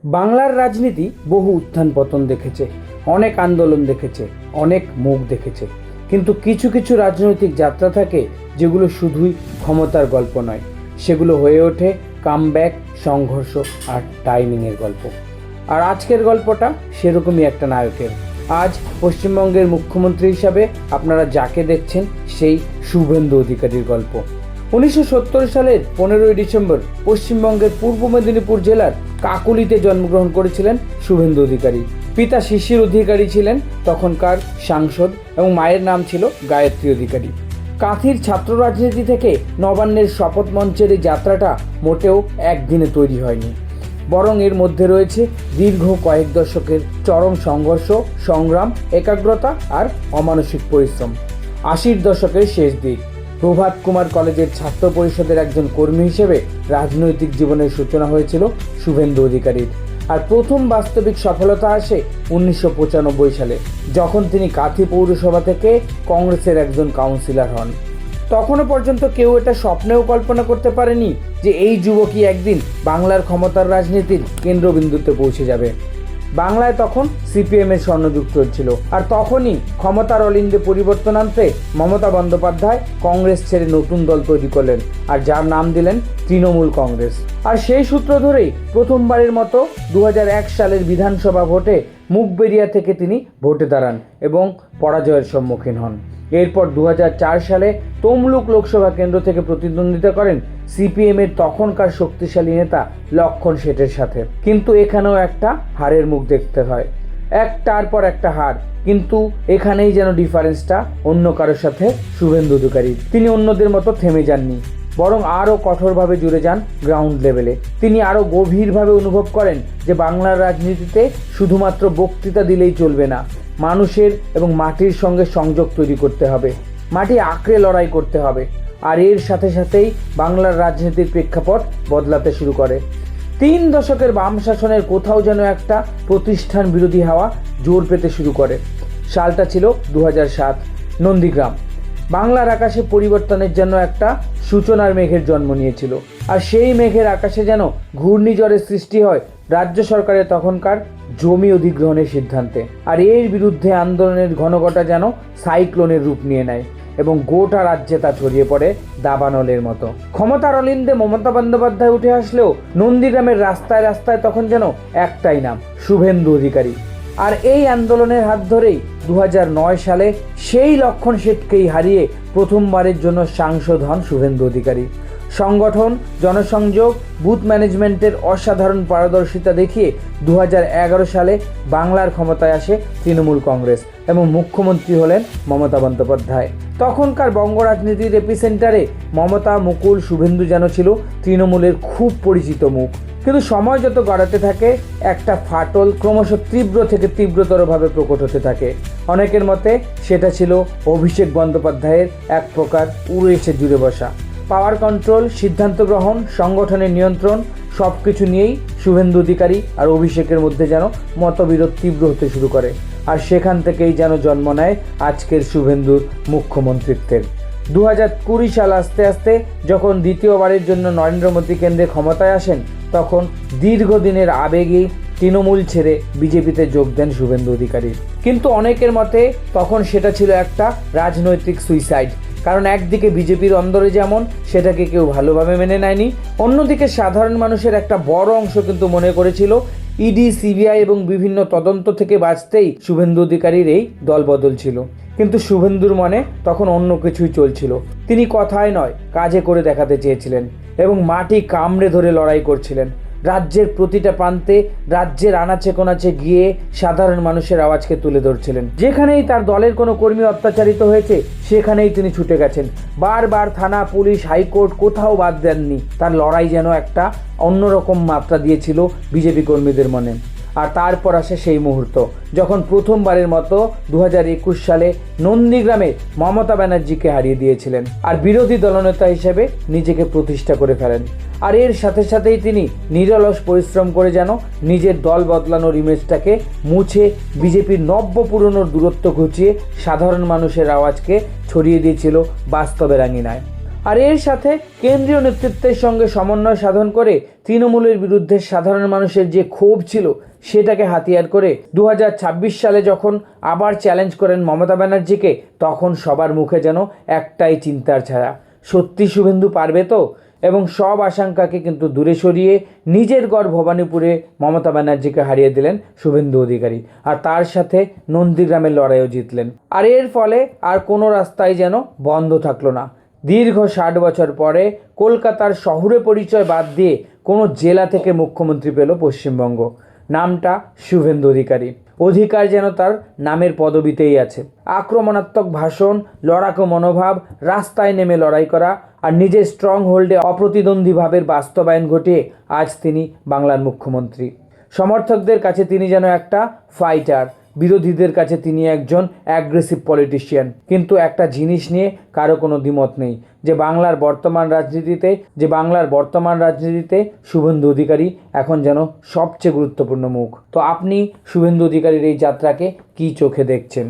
বাংলার রাজনীতি বহু উত্থান পতন দেখেছে, অনেক আন্দোলন দেখেছে, অনেক মুখ দেখেছে, কিন্তু কিছু কিছু রাজনৈতিক যাত্রা থাকে যেগুলো শুধুই ক্ষমতার গল্প নয়, সেগুলো হয়ে ওঠে কামব্যাক, সংঘর্ষ আর টাইমিংয়ের গল্প। আর আজকের গল্পটা সেরকমই একটা নায়কের। আজ পশ্চিমবঙ্গের মুখ্যমন্ত্রী হিসাবে আপনারা যাকে দেখছেন সেই শুভেন্দু অধিকারীর গল্প। 1970 সালের 15ই ডিসেম্বর পশ্চিমবঙ্গের পূর্ব মেদিনীপুর জেলার কাকলিতে জন্মগ্রহণ করেছিলেন শুভেন্দু অধিকারী। পিতা শিশির অধিকারী ছিলেন তখনকার সাংসদ এবং মায়ের নাম ছিল গায়ত্রী অধিকারী। কাঁথির ছাত্র রাজনীতি থেকে নবান্নের শপথ মঞ্চের এই যাত্রাটা মোটেও একদিনে তৈরি হয়নি, বরং এর মধ্যে রয়েছে দীর্ঘ কয়েক দশকের চরম সংঘর্ষ, সংগ্রাম, একাগ্রতা আর অমানসিক পরিশ্রম। 80-র দশকের শেষ দিক প্রভাত কুমার কলেজের ছাত্র পরিষদের একজন কর্মী হিসেবে রাজনৈতিক জীবনের সূচনা হয়েছিল শুভেন্দু অধিকারীর। আর প্রথম বাস্তবিক সফলতা আসে 1995 সালে, যখন তিনি কাঁথি পৌরসভা থেকে কংগ্রেসের একজন কাউন্সিলর হন। তখনও পর্যন্ত কেউ এটা স্বপ্নেও কল্পনা করতে পারেনি যে এই যুবকই একদিন বাংলার ক্ষমতার রাজনীতির কেন্দ্রবিন্দুতে পৌঁছে যাবে। বাংলায় তখন সিপিএমের স্বর্ণযুগ চলছিল, আর তখনই ক্ষমতার অলিন্দে পরিবর্তন আনতে মমতা বন্দ্যোপাধ্যায় কংগ্রেস ছেড়ে নতুন দল তৈরি করলেন, আর যার নাম দিলেন তৃণমূল কংগ্রেস। আর সেই সূত্র ধরেই প্রথমবারের মতো 2001 সালের বিধানসভা ভোটে মুখবেরিয়া থেকে তিনি ভোটে দাঁড়ান এবং পরাজয়ের সম্মুখীন হন। এরপর 2004 সালে তমলুক লোকসভা কেন্দ্র থেকে প্রতিদ্বন্দ্বিতা করেন সিপিএমের তখনকার শক্তিশালী নেতা লক্ষণ শেঠের সাথে। কিন্তু এখানেও একটা হারের মুখ দেখতে হয়, একটার পর একটা হার। কিন্তু এখানেই যেন ডিফারেন্সটা অন্য কারোর সাথে শুভেন্দু অধিকারী। তিনি অন্যদের মতো থেমে যাননি, বরং আরও কঠোরভাবে জুড়ে যান গ্রাউন্ড লেভেলে। তিনি আরও গভীরভাবে অনুভব করেন যে বাংলার রাজনীতিতে শুধুমাত্র বক্তৃতা দিলেই চলবে না, মানুষের এবং মাটির সঙ্গে সংযোগ তৈরি করতে হবে, মাটি আঁকড়ে লড়াই করতে হবে। আর এর সাথে সাথেই বাংলার রাজনীতির প্রেক্ষাপট বদলাতে শুরু করে। 3 দশকের বাম শাসনের কোথাও যেন একটা প্রতিষ্ঠান বিরোধী হাওয়া জোর পেতে শুরু করে। সালটা ছিল 2007। নন্দীগ্রাম বাংলার আকাশে পরিবর্তনের জন্য একটা সূচনার মেঘের জন্ম নিয়েছিল। আর সেই মেঘের আকাশে যেন ঘূর্ণিঝড়ের সৃষ্টি হয় রাজ্য সরকারের তখনকার জমি অধিগ্রহণের সিদ্ধান্তে। আর এর বিরুদ্ধে আন্দোলনের ঘনঘটা যেন সাইক্লোনের রূপ নিয়ে নেয় এবং গোটা রাজ্যে তা ছড়িয়ে পড়ে দাবানলের মতো। ক্ষমতার অলিন্দে মমতা বন্দ্যোপাধ্যায় উঠে আসলেও নন্দীগ্রামের রাস্তায় রাস্তায় তখন যেন একটাই নাম, শুভেন্দু অধিকারী। আর এই আন্দোলনের হাত ধরেই 2009 সালে সেই লক্ষণ শেঠকেই হারিয়ে প্রথমবারের জন্য সাংসদ হন শুভেন্দু অধিকারী। সংগঠন, জনসংযোগ, বুথ ম্যানেজমেন্টের অসাধারণ পারদর্শিতা দেখিয়ে 2011 সালে বাংলার ক্ষমতায় আসে তৃণমূল কংগ্রেস এবং মুখ্যমন্ত্রী হলেন মমতা বন্দ্যোপাধ্যায়। তখনকার বঙ্গ রাজনীতির এপিসেন্টারে মমতা, মুকুল, শুভেন্দু যেন ছিল তৃণমূলের খুব পরিচিত মুখ। কিন্তু সময় যত গড়াতে থাকে একটা ফাটল ক্রমশ তীব্র থেকে তীব্রতরভাবে প্রকট হতে থাকে। অনেকের মতে সেটা ছিল অভিষেক বন্দ্যোপাধ্যায়ের এক প্রকার উড়ে এসে জুড়ে বসা। পাওয়ার কন্ট্রোল, সিদ্ধান্ত গ্রহণ, সংগঠনের নিয়ন্ত্রণ সব কিছু নিয়েই শুভেন্দু অধিকারী আর অভিষেকের মধ্যে যেন মতবিরোধ তীব্র হতে শুরু করে। আর সেখান থেকেই যেন জন্ম নেয় আজকের শুভেন্দুর মুখ্যমন্ত্রিত্বের। 2020 সাল আসতে আসতে যখন দ্বিতীয়বারের জন্য নরেন্দ্র মোদী কেন্দ্রে ক্ষমতায় আসেন, তখন দীর্ঘদিনের আবেগেই তৃণমূল ছেড়ে বিজেপিতে যোগ দেন শুভেন্দু অধিকারী। কিন্তু অনেকের মতে তখন সেটা ছিল একটা রাজনৈতিক সুইসাইড, কারণ একদিকে বিজেপির অন্দরে যেমন সেটাকে কেউ ভালোভাবে মেনে নেয়নি, অন্যদিকে সাধারণ মানুষের একটা বড় অংশ কিন্তু মনে করেছিল ইডি, সিবিআই এবং বিভিন্ন তদন্ত থেকে বাঁচতেই শুভেন্দু অধিকারীর এই দলবদল ছিল। কিন্তু শুভেন্দুর মনে তখন অন্য কিছুই চলছিল। তিনি কথায় নয় কাজে করে দেখাতে চেয়েছিলেন এবং মাটি কামড়ে ধরে লড়াই করছিলেন। রাজ্যের প্রতিটা প্রান্তে, রাজ্যের আনাচে কোনাচে গিয়ে সাধারণ মানুষের আওয়াজকে তুলে ধরছিলেন। যেখানেই তার দলের কোনো কর্মী অত্যাচারিত হয়েছে সেখানেই তিনি ছুটে গেছেন। বারবার থানা, পুলিশ, হাইকোর্ট কোথাও বাদ দেননি। তার লড়াই যেন একটা অন্যরকম মাত্রা দিয়েছিল বিজেপি কর্মীদের মনে। আর তারপর আসে সেই মুহূর্ত যখন প্রথমবারের মতো 2021 সালে নন্দীগ্রামে মমতা ব্যানার্জিকে হারিয়ে দিয়েছিলেন আর বিরোধী দলনেতা হিসেবে নিজেকে প্রতিষ্ঠা করে ফেলেন। আর এর সাথে সাথেই তিনি নিরলস পরিশ্রম করে যেন নিজের দল বদলানোর ইমেজটাকে মুছে বিজেপির নব্য পুরনোর দূরত্ব ঘুচিয়ে সাধারণ মানুষের আওয়াজকে ছড়িয়ে দিয়েছিল বাস্তবের আঙিনায়। আর এর সাথে কেন্দ্রীয় নেতৃত্বের সঙ্গে সমন্বয় সাধন করে তৃণমূলের বিরুদ্ধে সাধারণ মানুষের যে ক্ষোভ ছিল সেটাকে হাতিয়ার করে 2026 সালে যখন আবার চ্যালেঞ্জ করেন মমতা ব্যানার্জিকে, তখন সবার মুখে যেন একটাই চিন্তার ছায়া, সত্যি শুভেন্দু পারবে তো? এবং সব আশঙ্কাকে কিন্তু দূরে সরিয়ে নিজের গড় ভবানীপুরে মমতা ব্যানার্জিকে হারিয়ে দিলেন শুভেন্দু অধিকারী, আর তার সাথে নন্দীগ্রামের লড়াইও জিতলেন। আর এর ফলে আর কোনো রাস্তাই যেন বন্ধ থাকলো না। দীর্ঘ 60 বছর পরে কলকাতার শহুরে পরিচয় বাদ দিয়ে কোনো জেলা থেকে মুখ্যমন্ত্রী পেল পশ্চিমবঙ্গ। নামটা শুভেন্দু অধিকারী, অধিকার যেন তার নামের পদবিতেই আছে। আক্রমণাত্মক ভাষণ, লড়াকু মনোভাব, রাস্তায় নেমে লড়াই করা আর নিজের স্ট্রং হোল্ডে অপ্রতিদ্বন্দ্বী ভাবের বাস্তবায়ন ঘটিয়ে আজ তিনি বাংলার মুখ্যমন্ত্রী। সমর্থকদের কাছে তিনি যেন একটা ফাইটার, বিরোধীদের কাছে তিনি একজন অ্যাগ্রেসিভ পলিটিশিয়ান। কিন্তু একটা জিনিস নিয়ে কারো কোনো দ্বিমত নেই যে বাংলার বর্তমান রাজনীতিতে শুভেন্দু অধিকারী এখন যেন সবচেয়ে গুরুত্বপূর্ণ মুখ। তো আপনি শুভেন্দু অধিকারীর এই যাত্রাকে কী চোখে দেখছেন?